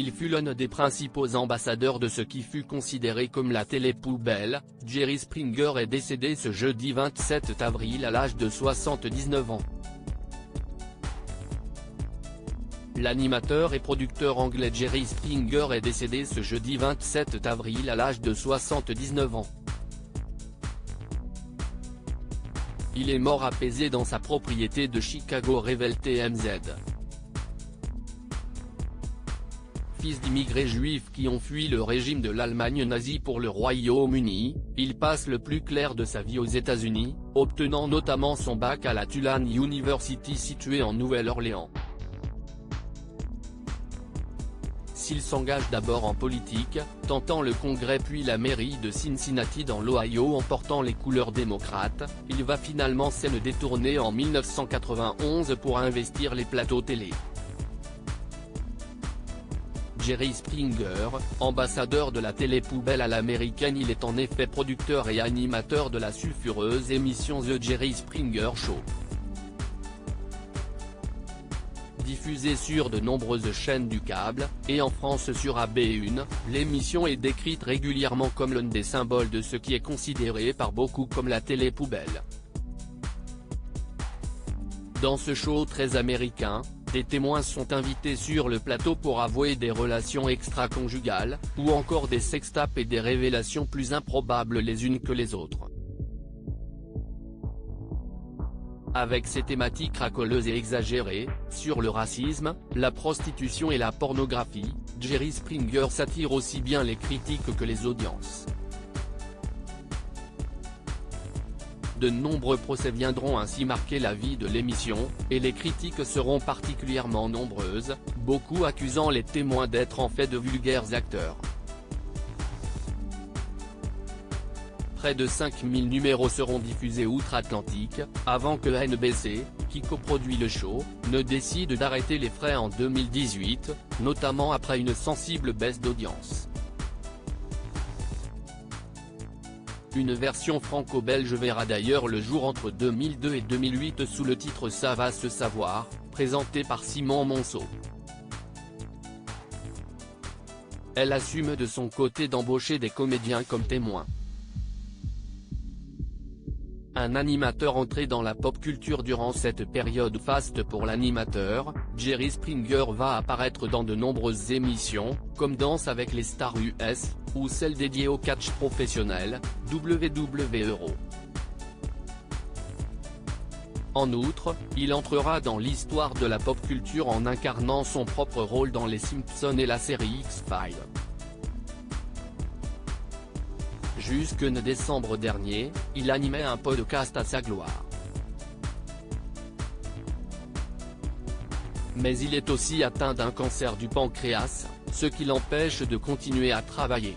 Il fut l'un des principaux ambassadeurs de ce qui fut considéré comme la télé-poubelle. Jerry Springer est décédé ce jeudi 27 avril à l'âge de 79 ans. L'animateur et producteur anglais Jerry Springer est décédé ce jeudi 27 avril à l'âge de 79 ans. Il est mort apaisé dans sa propriété de Chicago, révèle TMZ. Fils d'immigrés juifs qui ont fui le régime de l'Allemagne nazie pour le Royaume-Uni, il passe le plus clair de sa vie aux États-Unis, obtenant notamment son bac à la Tulane University située en Nouvelle-Orléans. S'il s'engage d'abord en politique, tentant le Congrès puis la mairie de Cincinnati dans l'Ohio en portant les couleurs démocrates, il va finalement s'en détourner en 1991 pour investir les plateaux télé. Jerry Springer, ambassadeur de la télé-poubelle à l'américaine, il est en effet producteur et animateur de la sulfureuse émission The Jerry Springer Show. Diffusée sur de nombreuses chaînes du câble, et en France sur AB1, l'émission est décrite régulièrement comme l'un des symboles de ce qui est considéré par beaucoup comme la télé-poubelle. Dans ce show très américain, des témoins sont invités sur le plateau pour avouer des relations extra-conjugales, ou encore des sextapes et des révélations plus improbables les unes que les autres. Avec ses thématiques racoleuses et exagérées, sur le racisme, la prostitution et la pornographie, Jerry Springer s'attire aussi bien les critiques que les audiences. De nombreux procès viendront ainsi marquer la vie de l'émission, et les critiques seront particulièrement nombreuses, beaucoup accusant les témoins d'être en fait de vulgaires acteurs. Près de 5000 numéros seront diffusés outre-Atlantique, avant que NBC, qui coproduit le show, ne décide d'arrêter les frais en 2018, notamment après une sensible baisse d'audience. Une version franco-belge verra d'ailleurs le jour entre 2002 et 2008 sous le titre Ça va se savoir, présenté par Simon Monceau. Elle assume de son côté d'embaucher des comédiens comme témoins. Un animateur entré dans la pop culture durant cette période faste pour l'animateur, Jerry Springer va apparaître dans de nombreuses émissions, comme Danse avec les stars US, ou celle dédiée au catch professionnel, WWE Euro. En outre, il entrera dans l'histoire de la pop culture en incarnant son propre rôle dans Les Simpsons et la série X-Files. Jusque décembre dernier, il animait un podcast à sa gloire. Mais il est aussi atteint d'un cancer du pancréas, ce qui l'empêche de continuer à travailler.